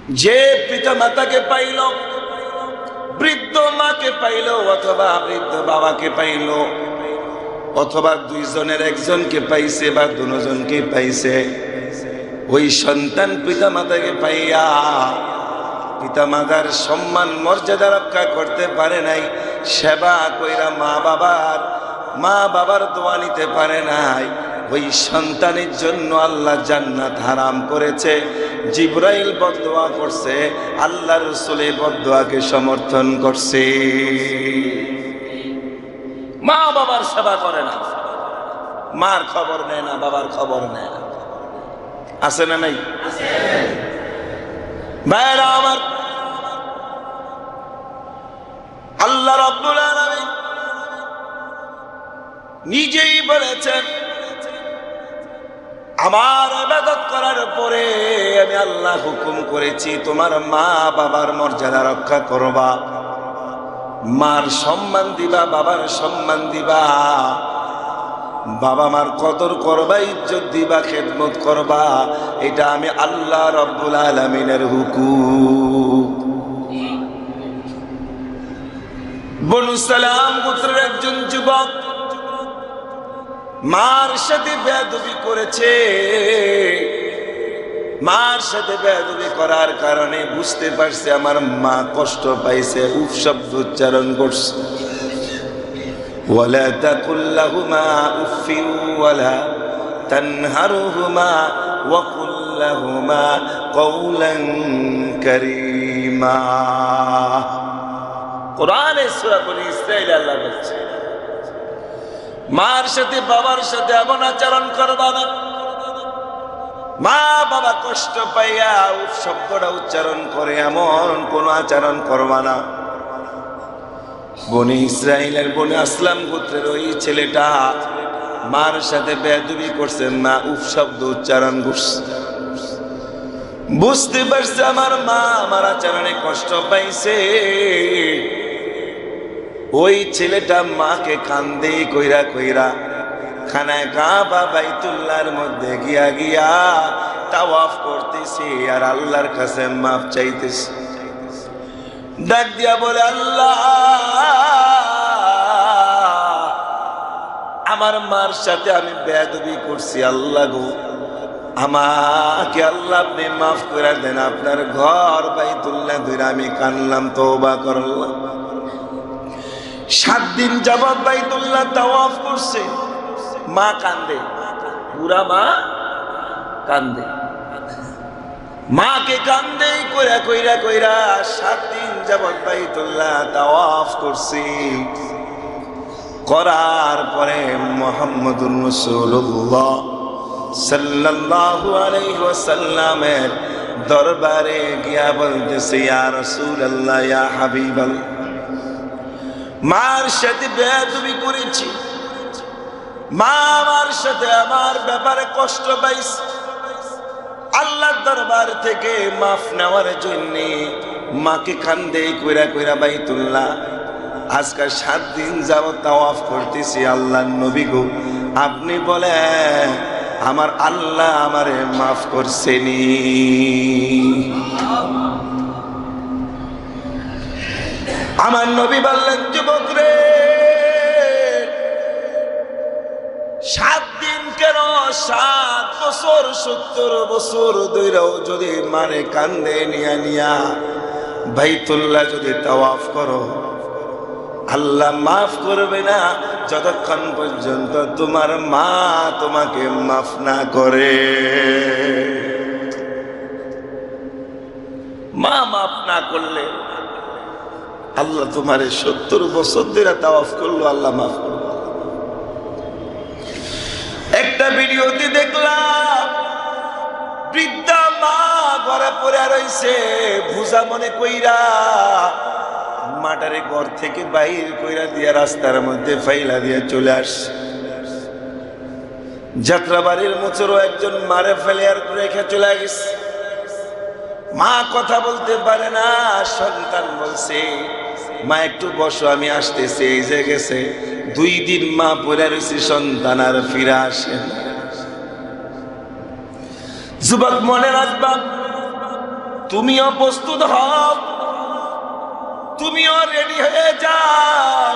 যে পিতা মাতাকে পাইল, বৃদ্ধ মাকে পাইল অথবা বৃদ্ধ বাবাকে পাইল, অথবা দুইজনের একজনকে পাইছে বা দুজনকে পাইছে, ওই সন্তান পিতা মাতাকে পাইয়া পিতা মাতার সম্মান মর্যাদা রক্ষা করতে পারে নাই, সেবা কইরা মা বাবার দোয়া নিতে পারে নাই, ওই সন্তানের জন্য আল্লাহ জান্নাত হারাম করেছে। জিবরাইল বদদোয়া করছে, আল্লাহ রাসূলের বদদোয়াকে সমর্থন করছে। মা বাবার সেবা করে না, মার খবর নেয় না, বাবার খবর নেয় না, আছে না নাই? ভাইরা আমার, আল্লাহ রাব্বুল আলামিন নিজেই বলেছেন, আমার ইবাদত করার পরে আমি আল্লাহ হুকুম করেছি তোমার মা বাবার মর্যাদা রক্ষা করবা, মার সম্মান দিবা, বাবার সম্মান দিবা, বাবা মার কদর করবা, ইজ্জত দিবা, খেদমত করবা। এটা আমি আল্লাহ রাব্বুল আলামিনের হুকুম। বনু সালাম গোত্রের একজন যুবক মার সাথে বেয়াদবি করেছে। মার সাথে বেয়াদবি করার কারণে বুঝতে পারছে আমার মা কষ্ট পাইছে, উফ শব্দ উচ্চারণ করছে। ওয়ালা তাকুল লাহুমা উফিন ওয়ালা তানহারহুমা ওয়া কুল লাহুমা কওলান কারীমা। কোরআনে সূরা বনী ইসরাঈল আল্লাহ বলছে, মার সাথে বাবার সাথে এমন আচরণ করবা না। মা বাবা কষ্ট পাইয়া উফ শব্দটা উচ্চারণ করে এমন কোন আচরণ করবা না। বনী ইসরাইলের বনী আসলাম গোত্রের ওই ছেলেটা মার সাথে বেয়াদবি করছে, মা উফ শব্দ উচ্চারণ করছে। বুঝতে পারছে আমার মা আমার আচরণে কষ্ট পাইছে। ওই ছেলেটা মাকে কান্দে কইরা কইরা খানায় কাবা বাইতুল্লাহর মধ্যে গিয়া তাওয়াফ করতেছে আর আল্লাহর কাছে মাফ চাইতেছে। ডাক দিয়া বলে, আল্লাহ আমার মার সাথে আমি বেয়াদবি করছি, আল্লাহ গো আমাকে আল্লাহ আপনি মাফ করে দেন। আপনার ঘর বাইতুল্লাহ ধরে আমি কানলাম, তওবা করলাম। 7 দিন যাবত বাইতুল্লাহ তাওয়াফ করছে, মা কান্দে, পুরা মা কান্দে, মাকে কান্দে কইরা কইরা কইরা 7 দিন যাবত বাইতুল্লাহ তাওয়াফ করছি। করার পরে মুহাম্মদুর রাসূলুল্লাহ সাল্লাল্লাহু আলাইহি ওয়াসাল্লামের দরবারে গিয়া বলতেছে, ইয়া রাসূলুল্লাহ, ইয়া হাবিবাল্লাহ, মার সাথে বেয়াদবি করেছি, মা আমার সাথে আমার ব্যাপারে কষ্ট পাইছে। আল্লাহর দরবার থেকে মাফ নেওয়ার জন্য মাকে কান্দে কইরা কইরা বাইতুল্লাহ আজকে 7 দিন যাবত তাওয়াফ করতেছি। আল্লাহর নবী গো, আপনি বলেন আমার আল্লাহ আমারে মাফ করছেনি? আমার নবী বললেন, যুবক রে, 7 দিন কেন, 7 বছর 70 বছর ধইরাও যদি মারে কান্দে নিয়া নিয়া বাইতুল্লাহ যদি তাওয়াফ করো, আল্লাহ মাফ করবে না যতক্ষণ পর্যন্ত তোমার মা তোমাকে মাফ না করে। মা মাফ না করলে আল্লাহ তোমারে 70 বছর ধরে তাওয়াফ করলো, আল্লাহ মাফ করবে। একটা ভিডিওতে দেখলাম বৃদ্ধা মা ঘরে পড়ে রইছে, ভুজা মনে কইরা মাটারে ঘর থেকে বাইর কইরা দিয়া রাস্তার মধ্যে ফাইলা দিয়া চলে আসছে। যাত্রাবাড়ির মোচরও একজন মারে ফেলে আর রেখে চলে গেছে। মা কথা বলতে পারে না, সন্তান বলছে, মা একটু বসো, আমি আসতেছি। এই যে গেছে 2 দিন মা পড়ে রয়েছে, সন্তান আর ফিরে আসে না। যুবক মনে রাখবা, তুমিও প্রস্তুত হও, তুমিও রেডি হয়ে যাও।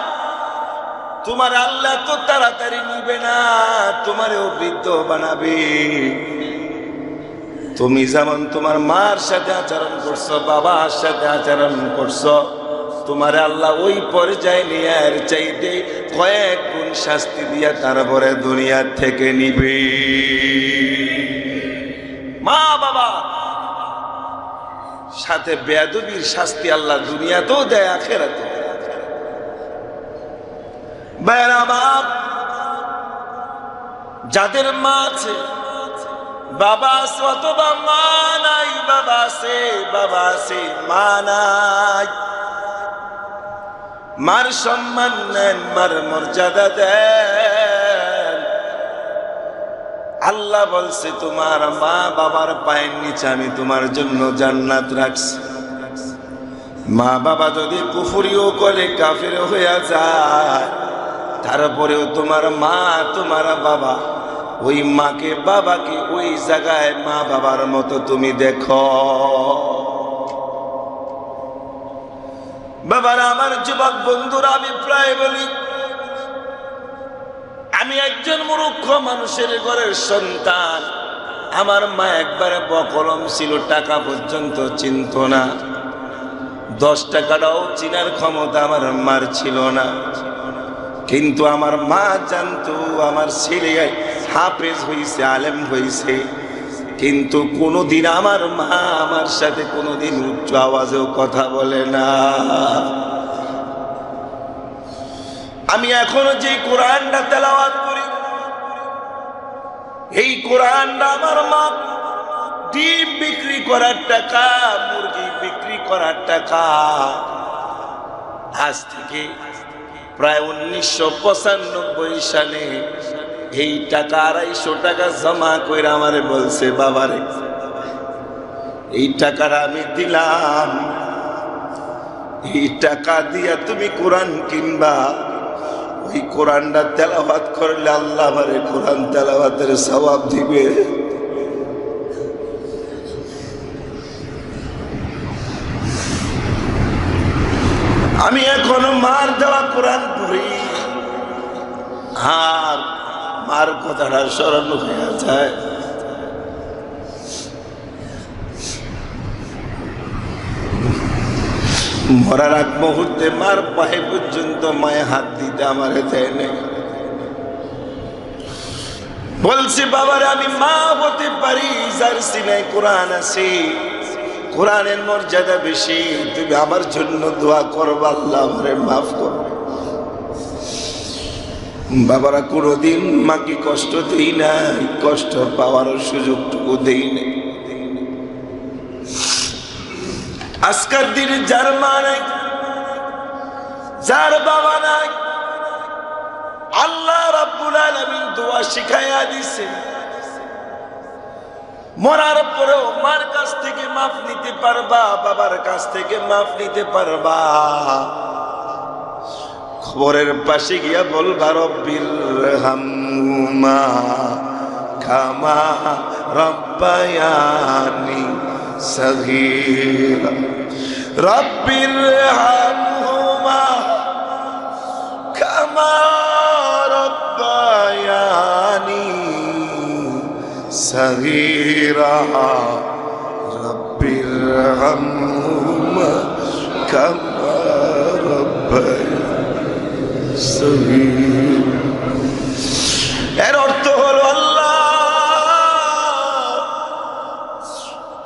তোমার আল্লাহ তো তাড়াতাড়ি নিবে না, তোমারও বৃদ্ধ বানাবে। তুমি যেমন তোমার মার সাথে আচরণ করছো, বাবার সাথে আচরণ করছো, তোমার আল্লাহ ওই পর্যায়ে নিয়ে আর চাইতে কয়েক গুণ শাস্তি দিয়া তারপরে দুনিয়া থেকে নিবে। মা বাবা সাথে বেয়াদবির শাস্তি আল্লাহ দুনিয়াতেও দেয়, আখিরাতেও। বেরামাপ যাদের মা আছে, বাবা আছে অথবা মা নাই, বাবা আছে মা নাই, মার সম্মান নেন, মার মর্যাদা দেন। আল্লাহ বলছে তোমার মা বাবার পায়ের নিচে আমি তোমার জন্য জান্নাত রাখছি। মা বাবা যদি কুফরিও করে, কাফের হয়ে যায়, তারপরেও তোমার মা তোমার বাবা, ওই মাকে বাবাকে ওই জায়গায় মা বাবার মতো তুমি দেখো। বাবারা, আমার যুবক বন্ধুরা, আমি প্রায় বলি, আমি একজন মূর্খ মানুষের ঘরের সন্তান। আমার মা একবারে বকলম ছিল, টাকা পর্যন্ত চিনত না। 10 টাকাটাও চিনার ক্ষমতা আমার মার ছিল না। কিন্তু আমার মা জানতো আমার ছেলে হাফেজ হয়েছে, আলেম হয়েছে, কিন্তু কোনোদিন আমার মা আমার সাথে কোনোদিন উচ্চ আওয়াজেও কথা বলে না। আমি এখনো যে কোরআনটা তেলাওয়াত করি, এই কোরআনটা আমার মা ডিম বিক্রি করার টাকা, মুরগি বিক্রি করার টাকা, আজ থেকে প্রায় 1995 সালে এই টাকা 250 টাকা জমা করে আমারে বলছে, বাবারে এই টাকাটা আমি দিলাম, এই টাকা দিয়া তুমি কোরআন কিনবা, ওই কোরআনটা তেলাওয়াত করলে আল্লাহ আমারে কোরআন তেলাওয়াতের সওয়াব দিবে। আমি এখনো মার দেওয়া কোরআন পড়ি, আর মার কথাটা স্মরণ হয়ে যায়। মরার আগ মুহূর্তে মার পায়ে পর্যন্ত মায়ে হাত দিতে আমার দেয় নেই। বলছি, বাবারে আমি মা হতে পারি যার সিনায় কোরআন আছে, কোরআনের মর্যাদা বেশি, তুমি আমার জন্য দোয়া করবা, আল্লাহ আমারে মাফ করো। বাবারা, কোনোদিন মাকে কষ্ট দেই নাই, কষ্ট পাওয়ার সুযোগটুকু দেই নাই। আজকের দিনে যার মা নাই, যার বাবা নাই, আল্লাহ রাব্বুল আলামিন দোয়া শিখাইয়া দিছে। মরার পরেও মার কাছ থেকে মাফ নিতে পারবা, বাবার কাছ থেকে মাফ নিতে পারবা। কবরের পাশে গিয়া বলবা, রব্বির হামহুমা কামা রব্বায়ানি সগীরা, রব্বির হামহুমা কামা রব্বায়ানি সগীরা, রব্বির হামহুমা কামা রব্বায়ানি সগীরা। এর অর্থ হলো, আল্লাহ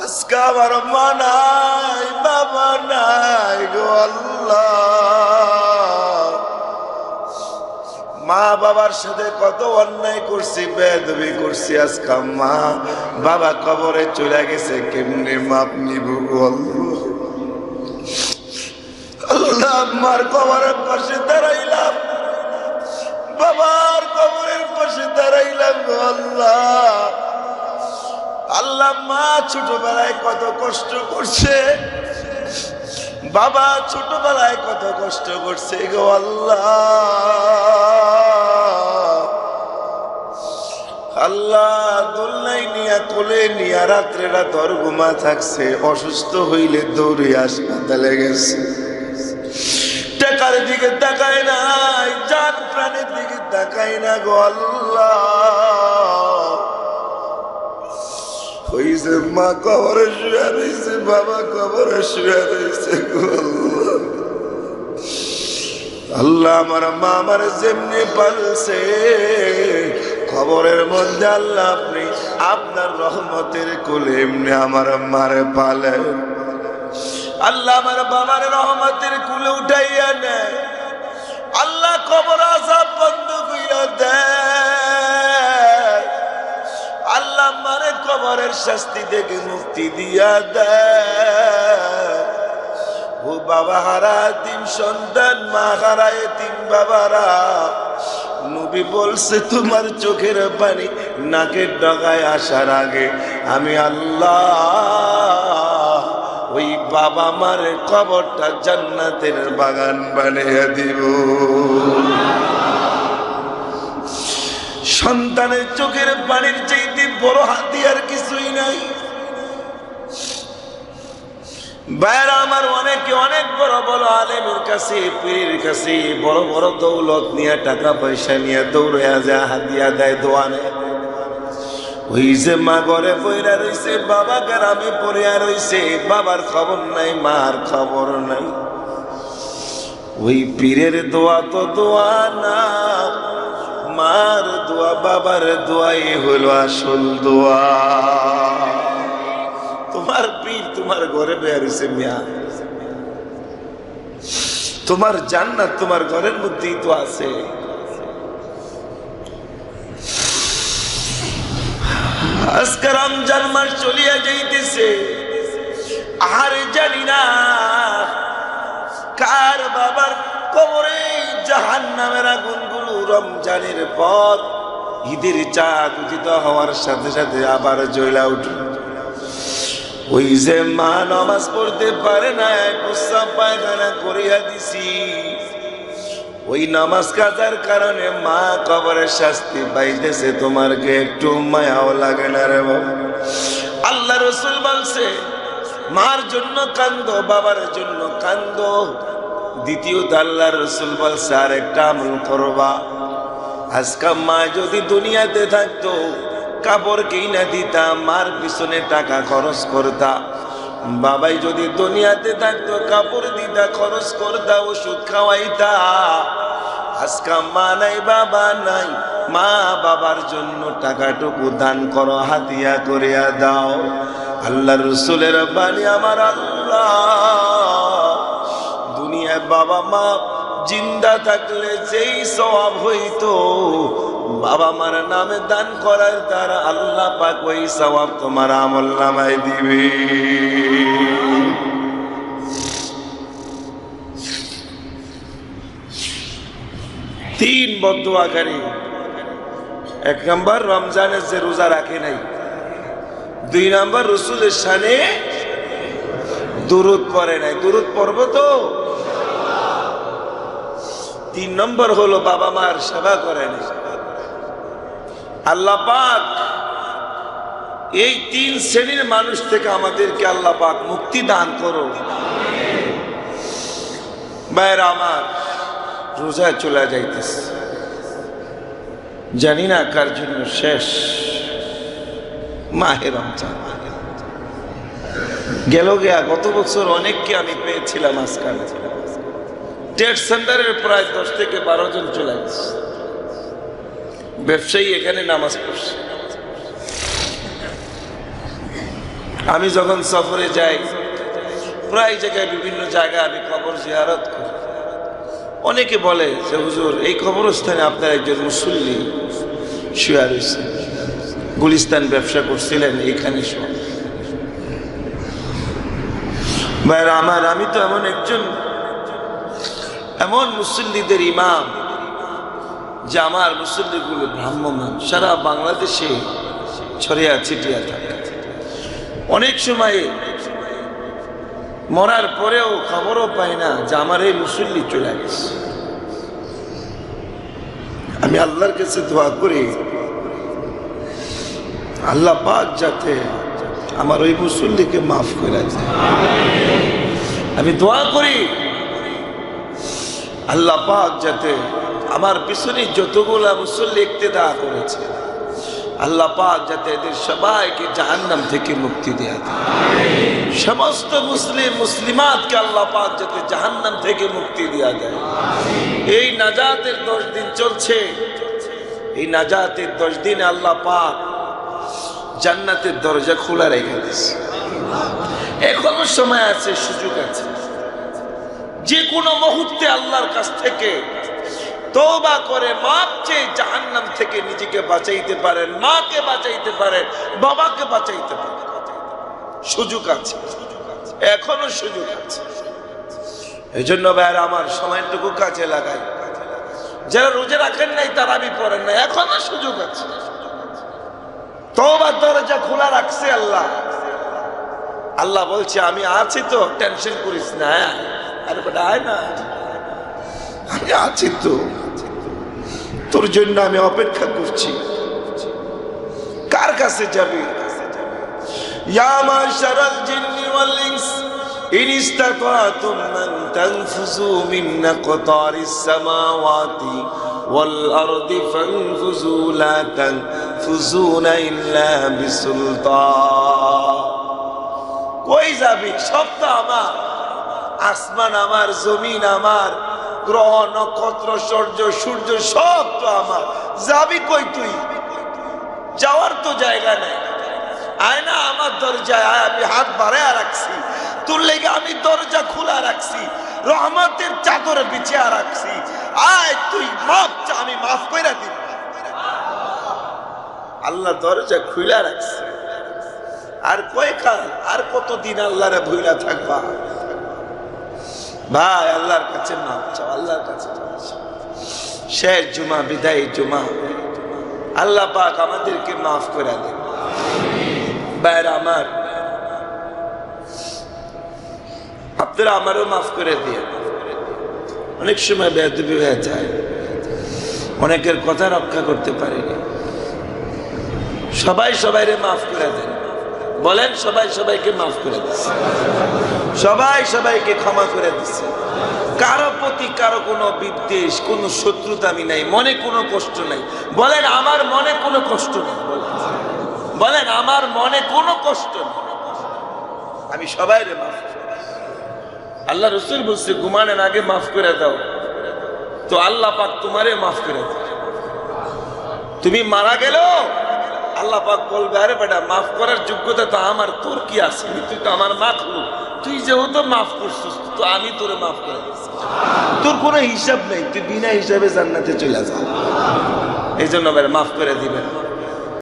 আজকে আমার মা নাই, বাবা নাই গো আল্লাহ, মা বাবার সাথে কত অন্যায় করছি, বেয়াদবি করছি, আজকে মা বাবা কবরে চলে গেছে, কেমনে মাপ নিব গো আল্লাহ। আল্লাহ, মার কবরের পাশে দাঁড়াইলাম, বাবার কবরের পাশে দাঁড়াইলাম গো আল্লাহ। আল্লাহ, মা ছোটবেলায় কত কষ্ট করছে, বাবা ছোটবেলায় কত কষ্ট করছে গো আল্লাহ। আল্লাহ দোলনায় নিয়া কোলে নিয়া রাত্রেরা তোর ঘুমা থাকছে, অসুস্থ হইলে দৌড়ে হাসপাতালে গেছে, টাকার দিকে তাকায় নাই, জান প্রাণের দিকে তাকায় না গো আল্লাহ। হইছে মা কবরে শুয়ে রয়েছে, বাবা কবরে শুয়ে রয়েছে গো আল্লাহ। আল্লাহ আমার মা আমার যেমনি পালছে, খবরের মধ্যে আল্লাহ আপনি আপনার রহমতের কোলে এমনি আমার মারে পালেন। আল্লাহ আমার বাবার রহমতের কুলে উঠাইয়া নেয়, আল্লাহ কবর আযাব বন্ধ কইরা দেয়, আল্লাহ মারে কবরের শাস্তি থেকে মুক্তি দিয়া দেয়। ও বাবা হারা তিন সন্তান, মা হারা এতিম বাবারা, নবী বলছে তোমার চোখের পানি নাকের ডগায় আসার আগে আমি আল্লাহ ওই বাবা মার কবরটা জান্নাতের বাগান বানিয়ে দিব। সন্তানের চোখের পানির চাইতে বড় হাতিয়ার কিছুই নাই। বাইরা আমার অনেকে অনেক বড় বড় আলেমের কাছে, পীরের কাছে বড় বড় দৌলত নিয়ে, টাকা পয়সা নিয়ে দৌড়ে যায়, হাতিয়া দেয়, দোয়া নেয়। ওই যে মা ঘরে পইরা রইছে, বাবা গ্রামে পড়িয়া রইছে, বাবার খবর নাই, মার খবর নাই। ওই পীরের দোয়া তো দোয়া না, মার দোয়া বাবার দোয়াই হলো আসল দোয়া। তোমার পীর তোমার ঘরে বের হইছে মিয়া, তোমার জান্নাত তোমার ঘরের মধ্যেই তো আছে। আজকে রমজান মাস চলিয়া যাইতেছে, আর জানি না কার বাবার কবরে জাহান্নামের আগুনগুলো রমজানের পর ঈদের চাঁদ উদিত হওয়ার সাথে সাথে আবার জ্বলা উঠে। ওই যে মা নামাজ পড়তে পারে না, প্রস্রাব পায়খানা করিয়া দিছি, ওই নামাজ কাজার কারণে মা কবরের শাস্তি পাইতেছে, তোমার কে একটু মায়াও লাগে না রে বাবা? আল্লাহ রাসূল বলছে মার জন্য কান্দো, বাবার জন্য কান্দো। দ্বিতীয়ত আল্লাহ রাসূল বলছে আর একটা আমল করবা, আজকে মা যদি দুনিয়াতে থাকতো কাপড় কিনা দিতা, মার পিছনে টাকা খরচ করতা। বাবাই যদি দুনিয়াতে থাকতো কাপড় দিতা, খরচ করতা, ওষুধ খাওয়াইতা। আজকে মা নাই, বাবা নাই, মা বাবার জন্য টাকাটুকু দান করো, হাতিয়া করিয়া দাও। আল্লাহ রসুলের বাণী আমার আল্লাহ, দুনিয়ায় বাবা মা জিন্দা থাকলে যেই সওয়াব হইতো বাবা মার নামে দান করার দ্বারা আল্লাহ পাক ওই সওয়াব তোমার আমল নামায় দিবে। তিন বদদুয়াকারী, এক নম্বর রমজানের যে রোজা রাখে নাই, দুই নম্বর রসুলের শানে দুরূদ পড়ে নাই, দুরূদ পড়বো তো, তিন নম্বর হলো বাবা মার সেবা করে নাই। আল্লাহ পাক এই তিন শ্রেণীর মানুষ থেকে আমাদেরকে আল্লাহ পাক মুক্তি দান করো। ভাইরা আমার, রোজা চলে যাইতেছে, জানি না কার জন্য শেষ মাহে রমজান গেল গিয়া। গত বছর অনেককে আমি পেয়েছিলাম, আজকাল ট্রেড সেন্টারের প্রায় 10 থেকে 12 জন চলে গেছে। ব্যবসায়ী এখানে নামাজ পড়ছে। আমি যখন সফরে যাই প্রায় জায়গায়, বিভিন্ন জায়গায় আমি কবর জিয়ারত করি। অনেকে বলে যে হুজুর এই কবরস্থানে আপনার একজন মুসল্লি শুয়ে রয়েছে, গুলিস্তান ব্যবসা করছিলেন, এইখানে শোন। ভাইরা আমার, আমি তো এমন একজন এমন মুসল্লিদের ইমাম যে আমার মুসল্লিগুলো ভ্রাম্যমান সারা বাংলাদেশে ছড়িয়া ছিটিয়া থাকে। অনেক সময় মরার পরেও খবরও পাই না যে আমার এই মুসল্লি চলে গেছে। আমি আল্লাহর কাছে দোয়া করি আল্লাহ পাক যাতে আমার ওই মুসল্লিকে মাফ করে দেয়। আমি দোয়া করি আল্লাহ পাক যাতে আমার পিছনে যতগুলা মুসল্লি ইক্তেদা করেছে আল্লাহ পাক যাতে এদের সবাইকে জাহান্নাম থেকে মুক্তি দেয়া দেয়। সমস্ত মুসলিম মুসলিমাতকে আল্লাহ পাক যাতে জাহান্নাম থেকে মুক্তি দেয়া দেয়। এই নাজাতের 10 দিন চলছে, এই নাজাতের 10 দিনে আল্লাহ পাক জান্নাতের দরজা খোলা রেখে দিয়েছে। এখনো সময় আছে, সুযোগ আছে। যে কোনো মুহূর্তে আল্লাহর কাছ থেকে তওবা করে মাপ চেয়ে জাহান্নাম থেকে নিজেকে বাঁচাইতে পারেন, মাকে বাঁচাইতে পারেন, বাবাকে বাঁচাইতে পারেন। সুযোগ আছে, এখনো সুযোগ আছে। এই জন্য ভাইরা আমার সময়টুকু কাজে লাগাই। যারা রোজা রাখেন নাই, তারাবি পড়েন না, এখনো সুযোগ আছে। তওবার দরজা খোলা রাখছে আল্লাহ। আল্লাহ বলছে আমি আছি তো, টেনশন করিস না। আরে বেটা আয় না, আমি আছি তো, তোর জন্য আমি অপেক্ষা করছি। কার কাছে যাবি? ইয়া মাশারাল জিন্নি ওয়াল ইনস ইন ইসতাতাতুম মান তানফুযু মিন আকতারিস সামাওয়াতি ওয়াল আরদি ফানফুযু লা তানফুযুনা ইল্লা বিসুলতান। কই যাবি? সব তো আমার। আসমান আমার, জমিন আমার, গ্রহ নক্ষত্র সূর্য সব তো আমার। যাবি কই তুই? যাওয়ার তো জায়গা নেই। আয় না আমার দরজায় আয়, আমি হাত বাড়ায় রাখছি তোর লেগে, আমি দরজা খোলা রাখছি, রহমতের চাদরে বিছিয়ে রাখছি। আয় তুই মাফ চা, আমি মাফ কইরা দিব। আল্লাহ দরজা খুলা রাখছে। আর কয়কাল, আর কতদিন আল্লাহরে ভুইলা থাকবা? ভাই আল্লাহর কাছে মাফ চাও, আল্লাহর কাছে। শেষ জুমা, বিদায়ী জুমা, আল্লাহ পাক আমাদেরকে মাফ করে দেন। ভাইরা আমার, আপনারা আমারও মাফ করে দিয়ে। অনেক সময় বেয়াদবি হয়ে যায়, অনেকের কথা রক্ষা করতে পারেনি। সবাই সবাইরে মাফ করে দেন। বলেন সবাই সবাইকে মাফ করে দিচ্ছে, সবাই সবাইকে ক্ষমা করে দিচ্ছে। কারো প্রতি কারো কোনো বিদ্বেষ, কোনো শত্রুতা আমি নাই, মনে কোনো কষ্ট নাই। বলেন আমার মনে কোনো কষ্ট নেই। বলেন আমার মনে কোনো কষ্ট নেই। আমি সবাইরে মাফ করে। আল্লাহ রসুল বলছে ঘুমানোর আগে মাফ করে দাও, তো আল্লাহ পাক তোমারে মাফ করে দাও। তুমি মারা গেল, আল্লাহ পাক বলবে আরে বেটা মাফ করার যোগ্যতা তো আমার, তোর কি আছে? তুই তো আমার মাখলুক, তুই যেহেতু মাফ করছিস তো আমি তোরে মাফ করে দিচ্ছি। তোর কোনো হিসাব নেই, তুই বিনা হিসাবে জান্নাতে চলে যা। এই জন্য মাফ করে দিবেন।